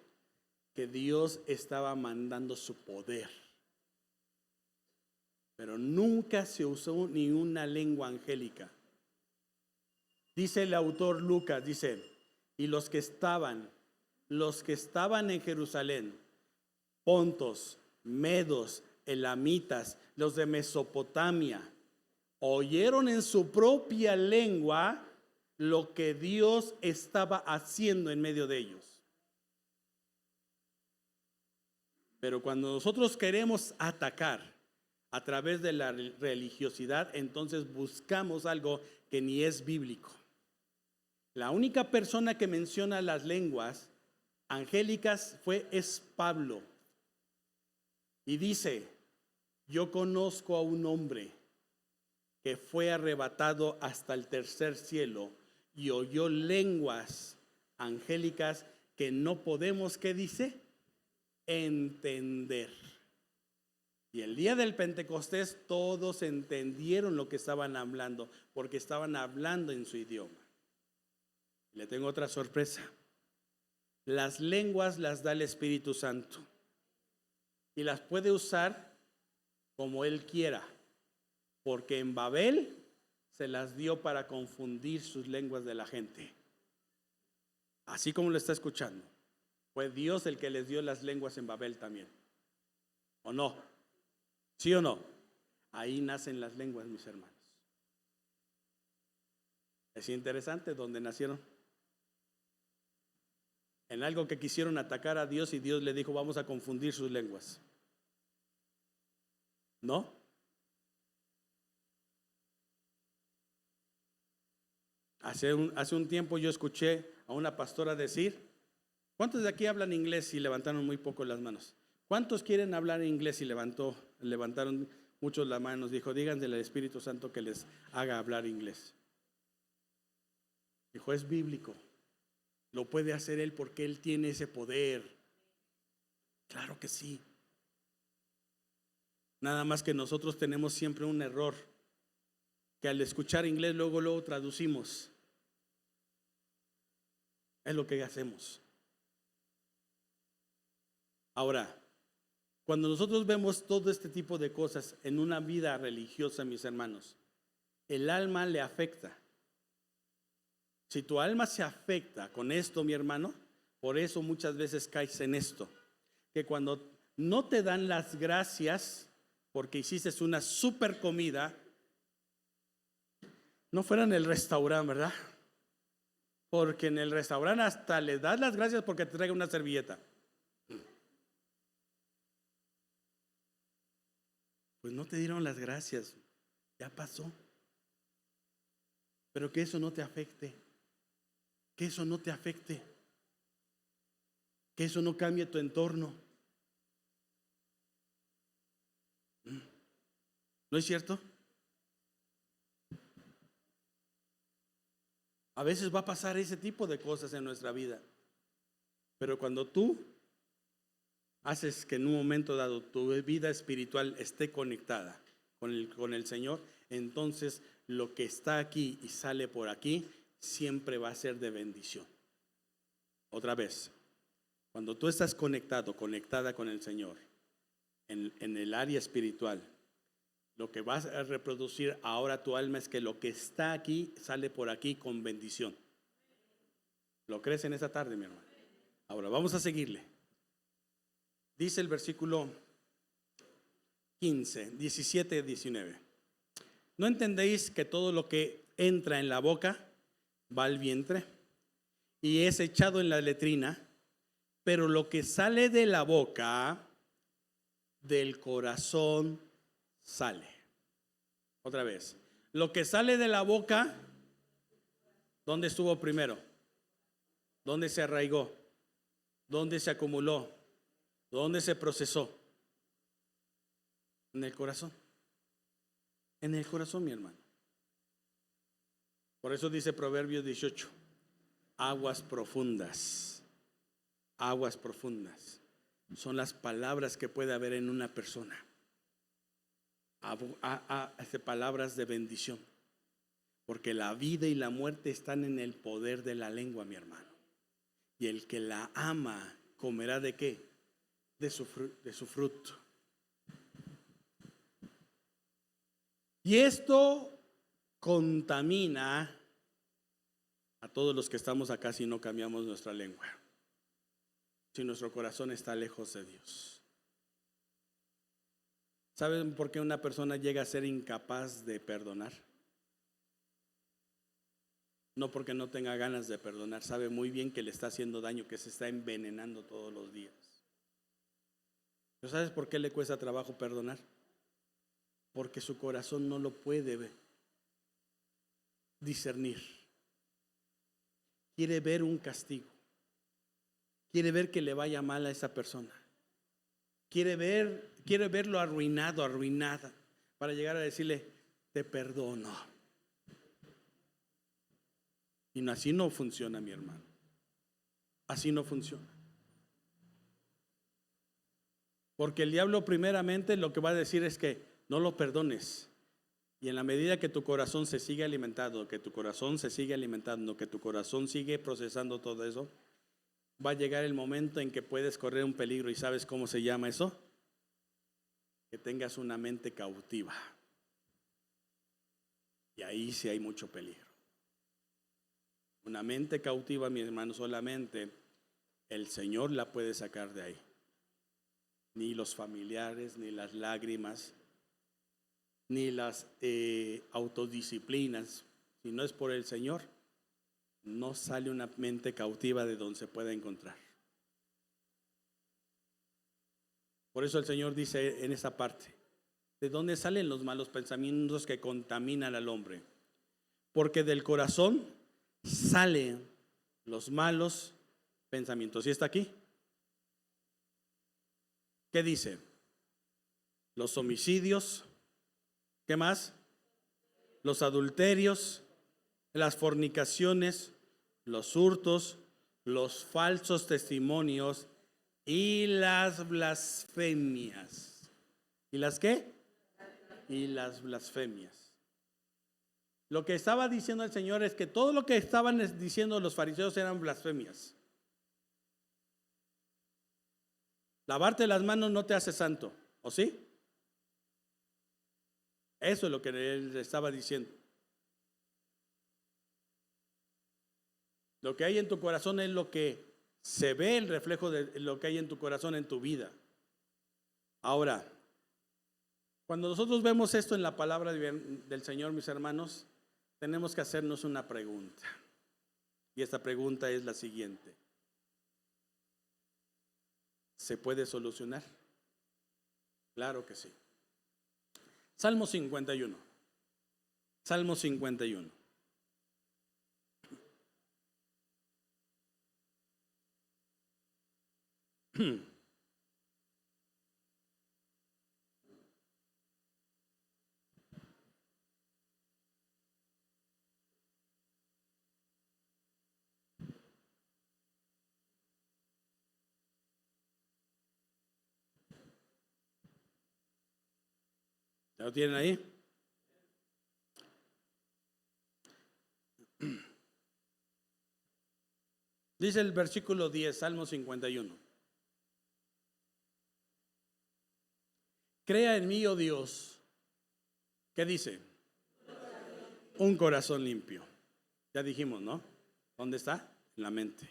que Dios estaba mandando su poder. Pero nunca se usó ni una lengua angélica. Dice el autor Lucas, dice, y los que estaban en Jerusalén, pontos, medos, elamitas, los de Mesopotamia, oyeron en su propia lengua lo que Dios estaba haciendo en medio de ellos. Pero cuando nosotros queremos atacar a través de la religiosidad, entonces buscamos algo que ni es bíblico. La única persona que menciona las lenguas angélicas es Pablo. Y dice, yo conozco a un hombre que fue arrebatado hasta el tercer cielo y oyó lenguas angélicas que no podemos, ¿qué dice? Entender. Y el día del Pentecostés todos entendieron lo que estaban hablando, porque estaban hablando en su idioma. Le tengo otra sorpresa. Las lenguas las da el Espíritu Santo y las puede usar como Él quiera, porque en Babel se las dio para confundir sus lenguas de la gente. Así como lo está escuchando. Fue Dios el que les dio las lenguas en Babel también. ¿O no? ¿Sí o no? Ahí nacen las lenguas, mis hermanos. Es interesante dónde nacieron. En algo que quisieron atacar a Dios y Dios le dijo, vamos a confundir sus lenguas. ¿No? Hace un tiempo yo escuché a una pastora decir, ¿cuántos de aquí hablan inglés? Y levantaron muy poco las manos. ¿Cuántos quieren hablar inglés? Y levantaron muchos las manos. Dijo, díganle al Espíritu Santo que les haga hablar inglés. Dijo, es bíblico. Lo puede hacer Él porque Él tiene ese poder. Claro que sí. Nada más que nosotros tenemos siempre un error, que al escuchar inglés luego traducimos. Es lo que hacemos. Ahora, cuando nosotros vemos todo este tipo de cosas en una vida religiosa, mis hermanos, el alma le afecta. Si tu alma se afecta con esto, mi hermano, por eso muchas veces caes en esto, que cuando no te dan las gracias porque hiciste una super comida, no fuera en el restaurante, ¿verdad? Porque en el restaurante hasta le das las gracias porque te traiga una servilleta. Pues no te dieron las gracias, ya pasó. Pero que eso no te afecte, que eso no te afecte, que eso no cambie tu entorno. ¿No es cierto? A veces va a pasar ese tipo de cosas en nuestra vida. Pero cuando tú haces que en un momento dado tu vida espiritual esté conectada con el Señor, entonces lo que está aquí y sale por aquí siempre va a ser de bendición. Otra vez, cuando tú estás conectada con el Señor en el área espiritual, lo que vas a reproducir ahora tu alma es que lo que está aquí sale por aquí con bendición. ¿Lo crees en esta tarde, mi hermano? Ahora vamos a seguirle. Dice el versículo 15, 17, 19. ¿No entendéis que todo lo que entra en la boca va al vientre y es echado en la letrina? Pero lo que sale de la boca, del corazón sale. Otra vez. Lo que sale de la boca, ¿dónde estuvo primero? ¿Dónde se arraigó? ¿Dónde se acumuló? ¿Dónde se procesó? En el corazón. En el corazón, mi hermano. Por eso dice Proverbios 18, aguas profundas son las palabras que puede haber en una persona. Palabras de bendición, porque la vida y la muerte están en el poder de la lengua, mi hermano. Y el que la ama comerá ¿de qué? De su fruto. Y esto contamina a todos los que estamos acá si no cambiamos nuestra lengua, si nuestro corazón está lejos de Dios. ¿Saben por qué una persona llega a ser incapaz de perdonar? No porque no tenga ganas de perdonar, sabe muy bien que le está haciendo daño, que se está envenenando todos los días. ¿Pero sabes por qué le cuesta trabajo perdonar? Porque su corazón no lo puede discernir. Quiere ver un castigo. Quiere ver que le vaya mal a esa persona. Quiere verlo arruinada, para llegar a decirle, te perdono. Y así no funciona, mi hermano. Así no funciona. Porque el diablo primeramente lo que va a decir es que no lo perdones. Y en la medida que tu corazón se sigue alimentando, que tu corazón sigue procesando todo eso, va a llegar el momento en que puedes correr un peligro. ¿Y sabes cómo se llama eso? Que tengas una mente cautiva. Y ahí sí hay mucho peligro. Una mente cautiva, mi hermano, solamente el Señor la puede sacar de ahí. Ni los familiares, ni las lágrimas, ni las autodisciplinas. Si no es por el Señor, no sale una mente cautiva de donde se pueda encontrar. Por eso el Señor dice en esa parte: ¿de dónde salen los malos pensamientos que contaminan al hombre? Porque del corazón salen los malos pensamientos. ¿Y está aquí? ¿Qué dice? Los homicidios, ¿qué más? Los adulterios, las fornicaciones, los hurtos, los falsos testimonios y las blasfemias. ¿Y las qué? Y las blasfemias. Lo que estaba diciendo el Señor es que todo lo que estaban diciendo los fariseos eran blasfemias. Lavarte las manos no te hace santo, ¿o sí? Eso es lo que él estaba diciendo. Lo que hay en tu corazón es lo que se ve, el reflejo de lo que hay en tu corazón, en tu vida. Ahora, cuando nosotros vemos esto en la palabra del Señor, mis hermanos, tenemos que hacernos una pregunta. Y esta pregunta es la siguiente: ¿se puede solucionar? Claro que sí. Salmo 51. Salmo 51. ¿Ya lo tienen ahí? Dice el versículo 10, Salmo 51. Crea en mí, oh Dios. ¿Qué dice? Un corazón limpio. Ya dijimos, ¿no? ¿Dónde está? En la mente.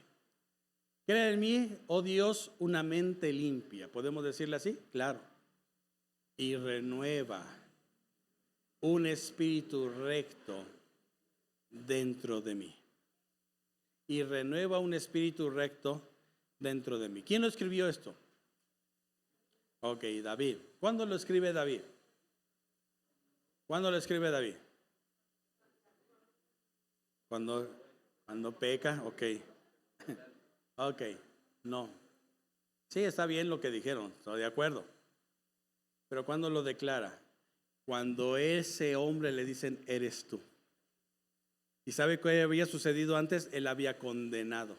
Crea en mí, oh Dios, una mente limpia. ¿Podemos decirle así? Claro. Y renueva un espíritu recto dentro de mí. Y renueva un espíritu recto dentro de mí. ¿Quién lo escribió esto? Ok, David. ¿Cuándo lo escribe David? ¿Cuándo lo escribe David? Cuando peca, ok. Ok, no. Sí, está bien lo que dijeron, estoy de acuerdo. Pero ¿cuándo lo declara? Cuando ese hombre le dicen, eres tú. ¿Y sabe qué había sucedido antes? Él había condenado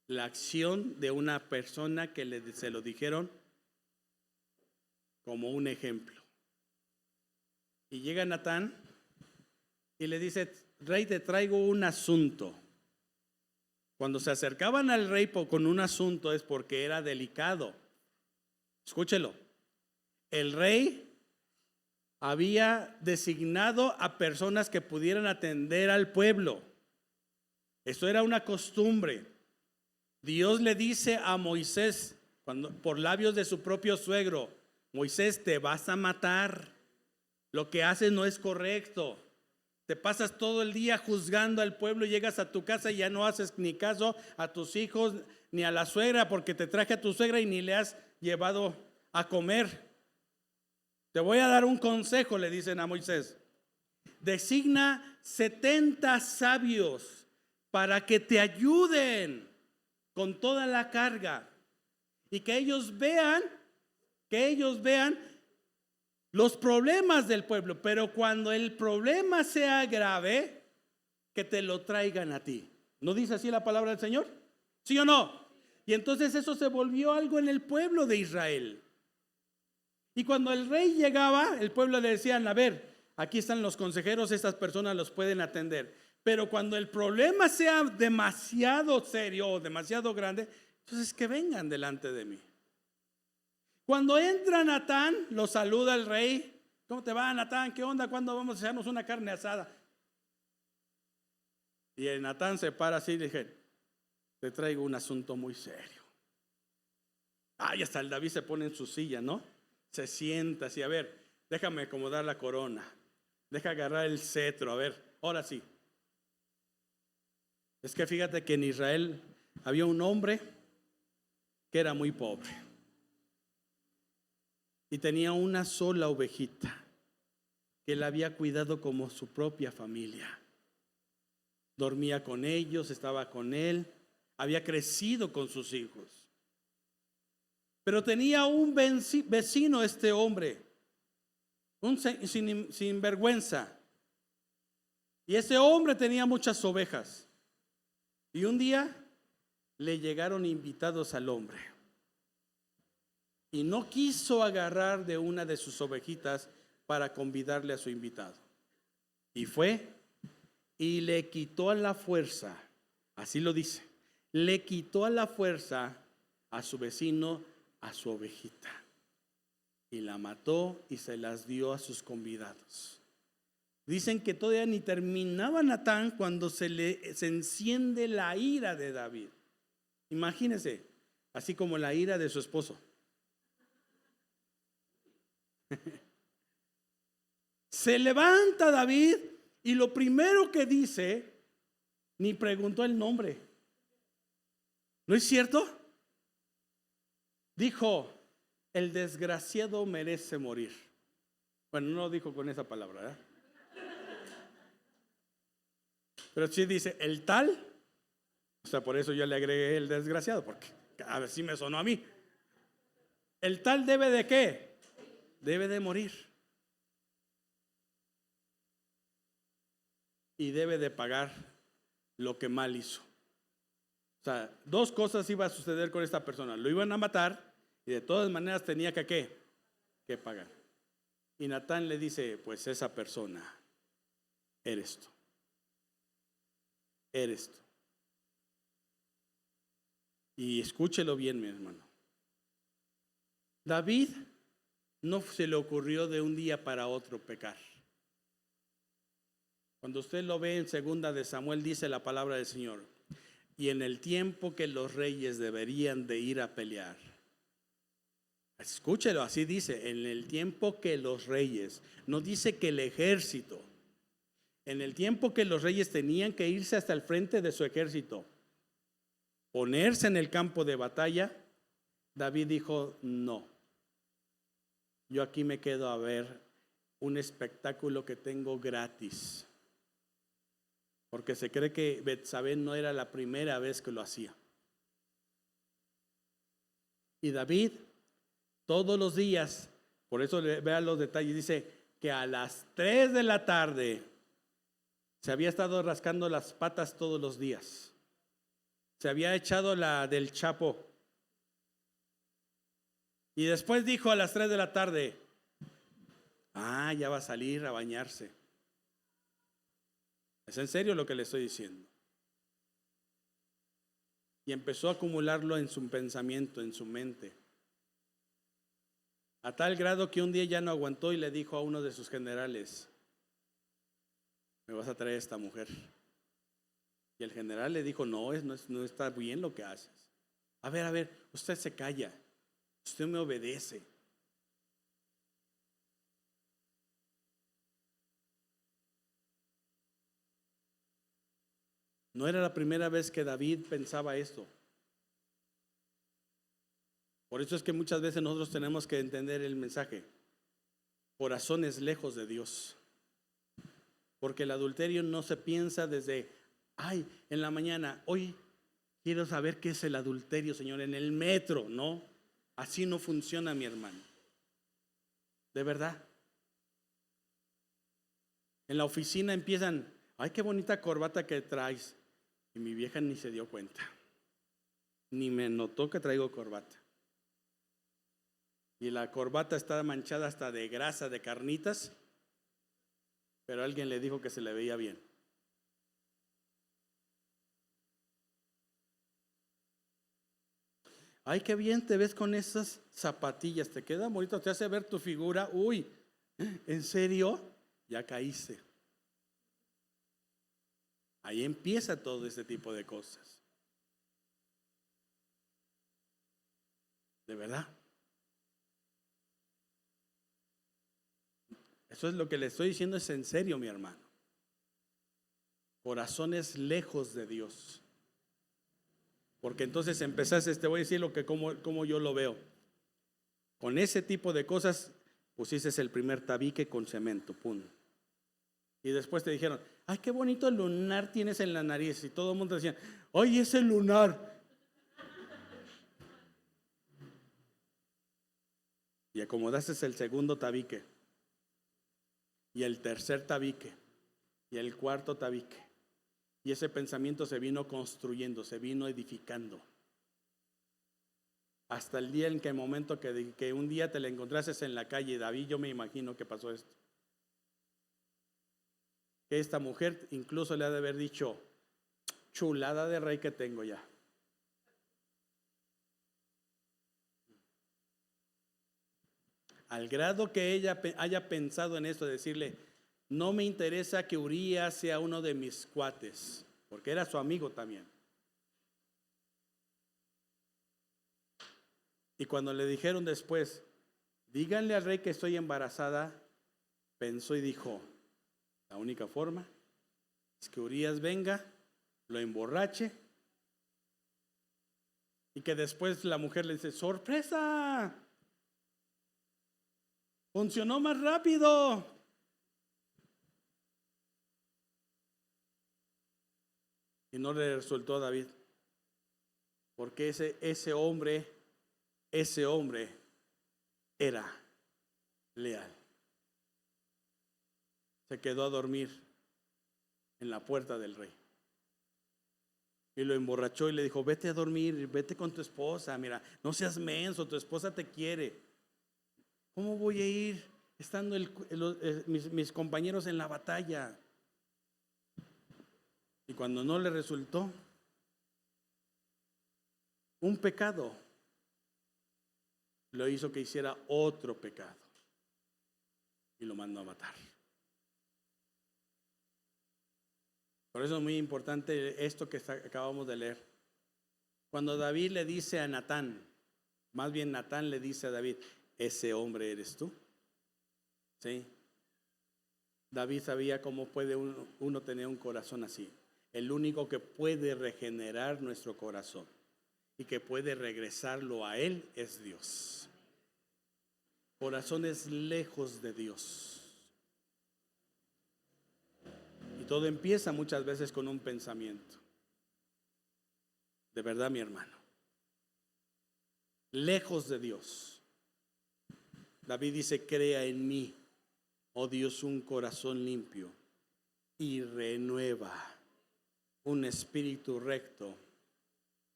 la acción de una persona que se lo dijeron como un ejemplo. Y llega Natán y le dice, rey, te traigo un asunto. Cuando se acercaban al rey con un asunto es porque era delicado. Escúchelo. El rey había designado a personas que pudieran atender al pueblo. Esto era una costumbre. Dios le dice a Moisés, por labios de su propio suegro, Moisés, te vas a matar. Lo que haces no es correcto. Te pasas todo el día juzgando al pueblo, llegas a tu casa y ya no haces ni caso a tus hijos ni a la suegra, porque te traje a tu suegra y ni le has llevado a comer. Te voy a dar un consejo, le dicen a Moisés. Designa 70 sabios para que te ayuden con toda la carga y que ellos vean los problemas del pueblo, pero cuando el problema sea grave, que te lo traigan a ti. ¿No dice así la palabra del Señor? ¿Sí o no? Y entonces eso se volvió algo en el pueblo de Israel. Y cuando el rey llegaba, el pueblo le decían, a ver, aquí están los consejeros, estas personas los pueden atender. Pero cuando el problema sea demasiado serio o demasiado grande, entonces que vengan delante de mí. Cuando entra Natán, lo saluda el rey ¿Cómo te va, Natán? ¿Qué onda? ¿Cuándo vamos a echarnos una carne asada? Y el Natán se para así y le dije, te traigo un asunto muy serio. Y hasta el David se pone en su silla, ¿no? Se sienta así, a ver, déjame acomodar la corona. Deja agarrar el cetro, a ver, ahora sí. Es que fíjate que en Israel había un hombre que era muy pobre y tenía una sola ovejita que él había cuidado como su propia familia. Dormía con ellos, estaba con él, había crecido con sus hijos. Pero tenía un vecino este hombre, un sinvergüenza. Y ese hombre tenía muchas ovejas. Y un día le llegaron invitados al hombre. Y no quiso agarrar de una de sus ovejitas para convidarle a su invitado. Y fue y le quitó a la fuerza, así lo dice, le quitó a la fuerza a su vecino, a su ovejita. Y la mató y se las dio a sus convidados. Dicen que todavía ni terminaba Natán cuando se enciende la ira de David. Imagínense, así como la ira de su esposo. Se levanta David y lo primero que dice, ni preguntó el nombre. ¿No es cierto? Dijo, el desgraciado merece morir. Bueno, no lo dijo con esa palabra, ¿verdad? Pero sí dice, el tal, o sea, por eso yo le agregué el desgraciado, porque a ver si me sonó a mí. El tal debe de ¿qué? Debe de morir. Y debe de pagar lo que mal hizo. O sea, dos cosas iba a suceder con esta persona. Lo iban a matar y de todas maneras tenía que ¿qué? Que pagar. Y Natán le dice, pues esa persona eres tú. Eres tú. Y escúchelo bien, mi hermano. David no se le ocurrió de un día para otro pecar. Cuando usted lo ve en segunda de Samuel, dice la palabra del Señor, y en el tiempo que los reyes deberían de ir a pelear. Escúchelo, así dice, en el tiempo que los reyes, no dice que el ejército, en el tiempo que los reyes tenían que irse hasta el frente de su ejército, ponerse en el campo de batalla, David dijo, no, yo aquí me quedo a ver un espectáculo que tengo gratis. Porque se cree que Betsabé no era la primera vez que lo hacía. Y David, todos los días, por eso vean los detalles, dice que a las 3 de la tarde se había estado rascando las patas todos los días. Se había echado la del Chapo. Y después dijo a las 3 de la tarde, ya va a salir a bañarse. Es en serio lo que le estoy diciendo. Y empezó a acumularlo en su pensamiento, en su mente. A tal grado que un día ya no aguantó y le dijo a uno de sus generales, me vas a traer a esta mujer. Y el general le dijo, no está bien lo que haces. A ver, usted se calla, usted me obedece. No era la primera vez que David pensaba esto. Por eso es que muchas veces nosotros tenemos que entender el mensaje. Corazones lejos de Dios. Porque el adulterio no se piensa desde, en la mañana, hoy quiero saber qué es el adulterio, Señor, en el metro. No, así no funciona, mi hermano. De verdad. En la oficina empiezan, qué bonita corbata que traes. Y mi vieja ni se dio cuenta. Ni me notó que traigo corbata. Y la corbata está manchada hasta de grasa, de carnitas. Pero alguien le dijo que se le veía bien. Qué bien te ves con esas zapatillas. Te queda bonito, te hace ver tu figura. ¿En serio? Ya caíste. Ahí empieza todo este tipo de cosas. ¿De verdad? Eso es lo que le estoy diciendo, es en serio, mi hermano. Corazones lejos de Dios. Porque entonces empezaste, te voy a decir lo que como yo lo veo. Con ese tipo de cosas pusiste el primer tabique con cemento, pum. Y después te dijeron, ay, qué bonito lunar tienes en la nariz. Y todo el mundo decía, ay, ese lunar. Y acomodaste el segundo tabique. Y el tercer tabique. Y el cuarto tabique. Y ese pensamiento se vino construyendo, se vino edificando. Hasta el día en que el momento que un día te la encontrases en la calle, David, yo me imagino que pasó esto. Que esta mujer incluso le ha de haber dicho, chulada de rey que tengo ya. Al grado que ella haya pensado en esto, decirle, no me interesa que Urías sea uno de mis cuates, porque era su amigo también. Y cuando le dijeron después, díganle al rey que estoy embarazada, pensó y dijo, la única forma es que Urías venga, lo emborrache, y que después la mujer le dice, ¡sorpresa! ¡Funcionó más rápido! Y no le resultó a David, porque ese hombre era leal. Se quedó a dormir en la puerta del rey. Y lo emborrachó y le dijo, vete a dormir, vete con tu esposa, mira, no seas menso, tu esposa te quiere. ¿Cómo voy a ir estando mis compañeros en la batalla? Y cuando no le resultó, un pecado lo hizo que hiciera otro pecado y lo mandó a matar. Por eso es muy importante esto que acabamos de leer. Cuando David le dice a Natán, más bien Natán le dice a David, ¿ese hombre eres tú? ¿Sí? David sabía cómo puede uno tener un corazón así. El único que puede regenerar nuestro corazón y que puede regresarlo a Él es Dios. Corazones lejos de Dios. Y todo empieza muchas veces con un pensamiento. De verdad, mi hermano. Lejos de Dios. David dice, crea en mí, oh Dios, un corazón limpio y renueva un espíritu recto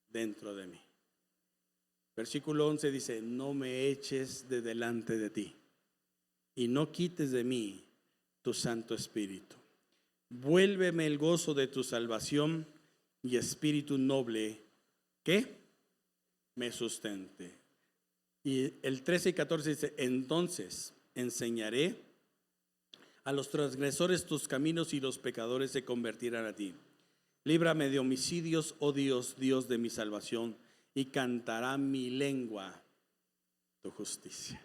dentro de mí. Versículo 11 dice, no me eches de delante de ti y no quites de mí tu Santo Espíritu. Vuélveme el gozo de tu salvación y espíritu noble que me sustente. Y el 13 y 14 dice, entonces enseñaré a los transgresores tus caminos y los pecadores se convertirán a ti. Líbrame de homicidios, oh Dios, Dios de mi salvación, y cantará mi lengua tu justicia.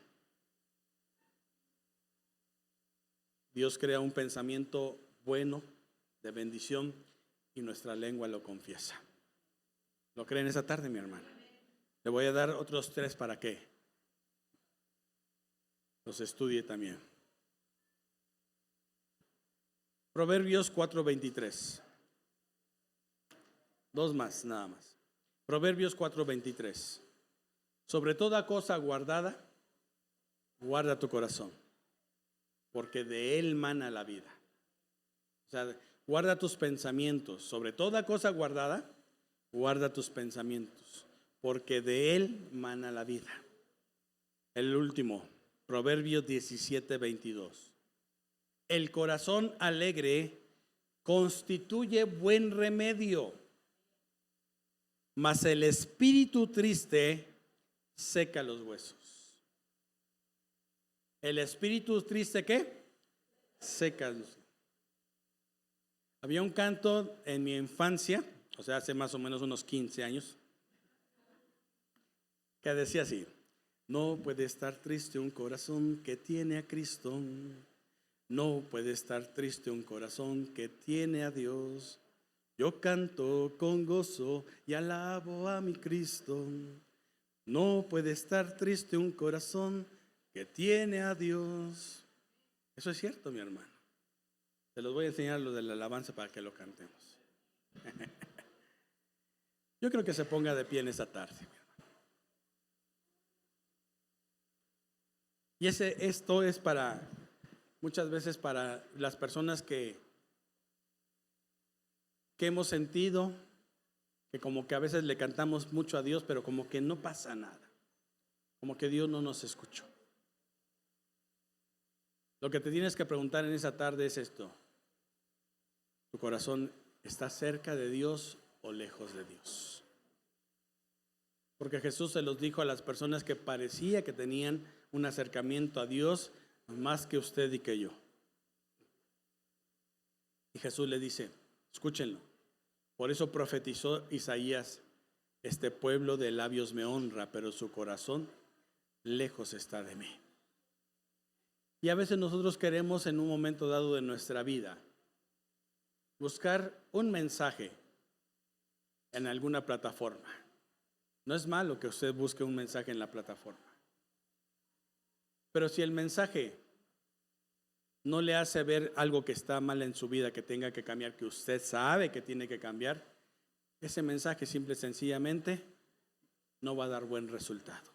Dios crea un pensamiento bueno, de bendición, y nuestra lengua lo confiesa. ¿Lo creen esa tarde, mi hermano? Le voy a dar otros 3 para que los estudie también. Proverbios 4:23. 2 más, nada más. Proverbios 4:23. Sobre toda cosa guardada, guarda tu corazón, porque de él mana la vida. O sea, guarda tus pensamientos. Sobre toda cosa guardada, guarda tus pensamientos, porque de él mana la vida. El último, Proverbios 17:22. El corazón alegre constituye buen remedio, mas el espíritu triste seca los huesos. El espíritu triste, ¿qué? Seca. Había un canto en mi infancia, o sea, hace más o menos unos 15 años, que decía así: no puede estar triste un corazón que tiene a Cristo. No puede estar triste un corazón que tiene a Dios. Yo canto con gozo y alabo a mi Cristo. No puede estar triste un corazón que tiene a Dios. Eso es cierto, mi hermano. Te los voy a enseñar lo de la alabanza para que lo cantemos. Yo creo que se ponga de pie en esta tarde, mi hermano. Y esto es para, muchas veces para las personas que hemos sentido que como que a veces le cantamos mucho a Dios, pero como que no pasa nada, como que Dios no nos escuchó. Lo que te tienes que preguntar en esa tarde es esto: ¿tu corazón está cerca de Dios o lejos de Dios? Porque Jesús se los dijo a las personas que parecía que tenían un acercamiento a Dios más que usted y que yo. Y Jesús le dice, escúchenlo, por eso profetizó Isaías: este pueblo de labios me honra, pero su corazón lejos está de mí. Y a veces nosotros queremos en un momento dado de nuestra vida buscar un mensaje en alguna plataforma. No es malo que usted busque un mensaje en la plataforma, pero si el mensaje no le hace ver algo que está mal en su vida, que tenga que cambiar, que usted sabe que tiene que cambiar, ese mensaje simple y sencillamente no va a dar buen resultado.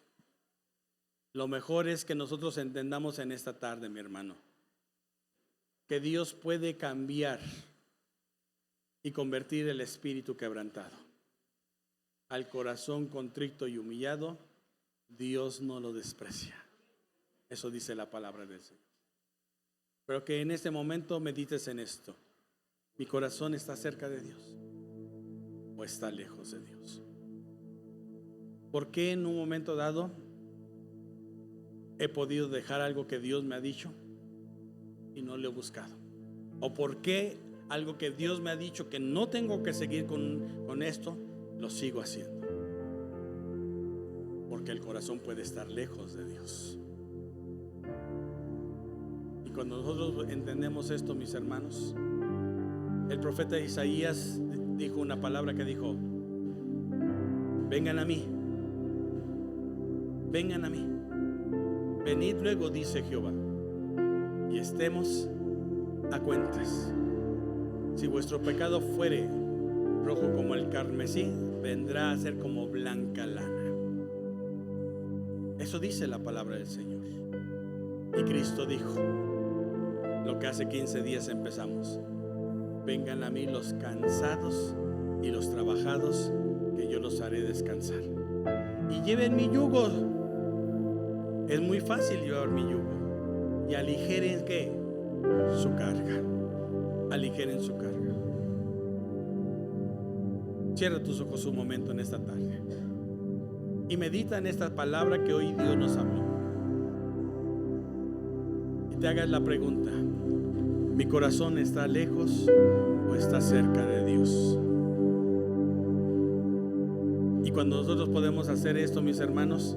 Lo mejor es que nosotros entendamos en esta tarde, mi hermano, que Dios puede cambiar y convertir el espíritu quebrantado. Al corazón contrito y humillado, Dios no lo desprecia. Eso dice la palabra del Señor. Pero que en este momento medites en esto: ¿mi corazón está cerca de Dios o está lejos de Dios? ¿Por qué en un momento dado he podido dejar algo que Dios me ha dicho y no lo he buscado? ¿O por qué algo que Dios me ha dicho que no tengo que seguir con esto, lo sigo haciendo? Porque el corazón puede estar lejos de Dios. Y cuando nosotros entendemos esto, mis hermanos, el profeta Isaías dijo una palabra que dijo: vengan a mí, vengan a mí, venid luego, dice Jehová, y estemos a cuentas. Si vuestro pecado fuere rojo como el carmesí, vendrá a ser como blanca lana. Eso dice la palabra del Señor. Y Cristo dijo lo que hace 15 días empezamos: vengan a mí los cansados y los trabajados, que yo los haré descansar. Y lleven mi yugo. Es muy fácil llevar mi yugo. Y aligeren, ¿qué? Su carga. Aligeren su carga. Cierra tus ojos un momento en esta tarde y medita en esta palabra que hoy Dios nos habló. Y te hagas la pregunta: ¿mi corazón está lejos o está cerca de Dios? Y cuando nosotros podemos hacer esto, mis hermanos,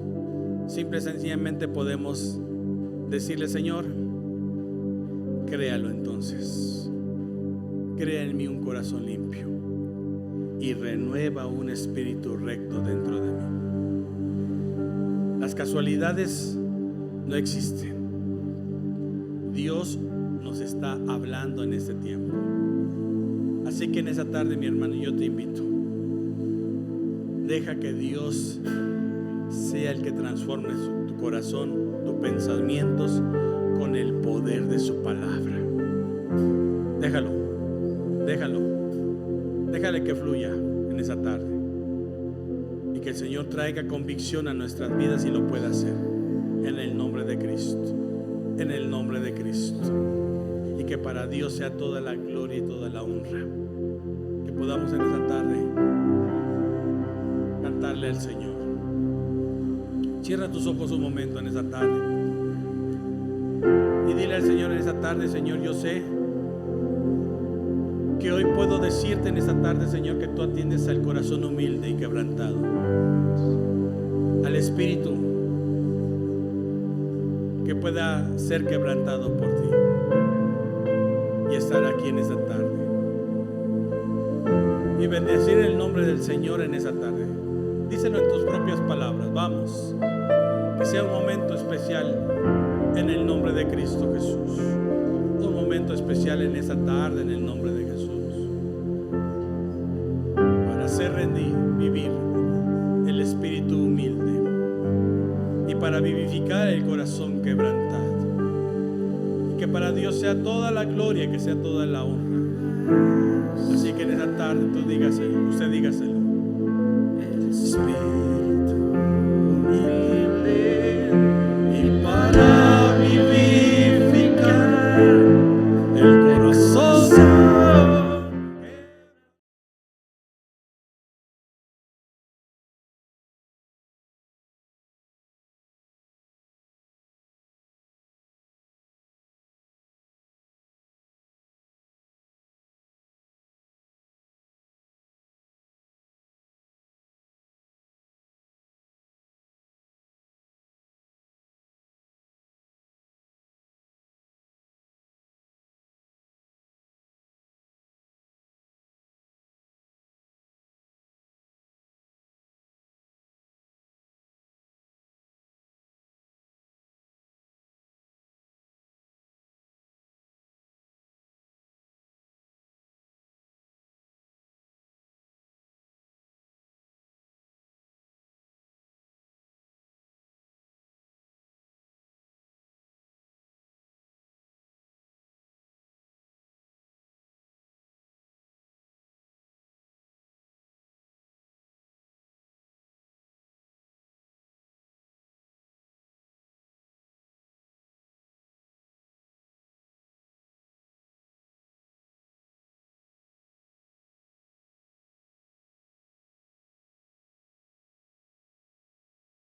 simple y sencillamente podemos decirle: Señor, créalo entonces. Crea en mí un corazón limpio y renueva un espíritu recto dentro de mí. Las casualidades no existen. Dios nos está hablando en este tiempo. Así que en esa tarde, mi hermano, yo te invito: deja que Dios sea el que transforme tu corazón, tus pensamientos con el poder de su palabra. Déjale que fluya en esa tarde y que el Señor traiga convicción a nuestras vidas y lo pueda hacer en el nombre de Cristo, en el nombre de Cristo. Y que para Dios sea toda la gloria y toda la honra. Que podamos en esa tarde cantarle al Señor. Cierra tus ojos un momento en esa tarde al Señor en esta tarde: Señor, yo sé que hoy puedo decirte en esta tarde, Señor, que tú atiendes al corazón humilde y quebrantado, al espíritu que pueda ser quebrantado por ti y estar aquí en esta tarde y bendecir el nombre del Señor en esa tarde. Díselo en tus propias palabras. Vamos, que sea un momento especial en el nombre de Cristo Jesús, un momento especial en esa tarde en el nombre de Jesús, para hacer vivir el espíritu humilde y para vivificar el corazón quebrantado, y que para Dios sea toda la gloria, que sea toda la honra. Así que en esa tarde tú dígaselo, usted dígaselo: el Espíritu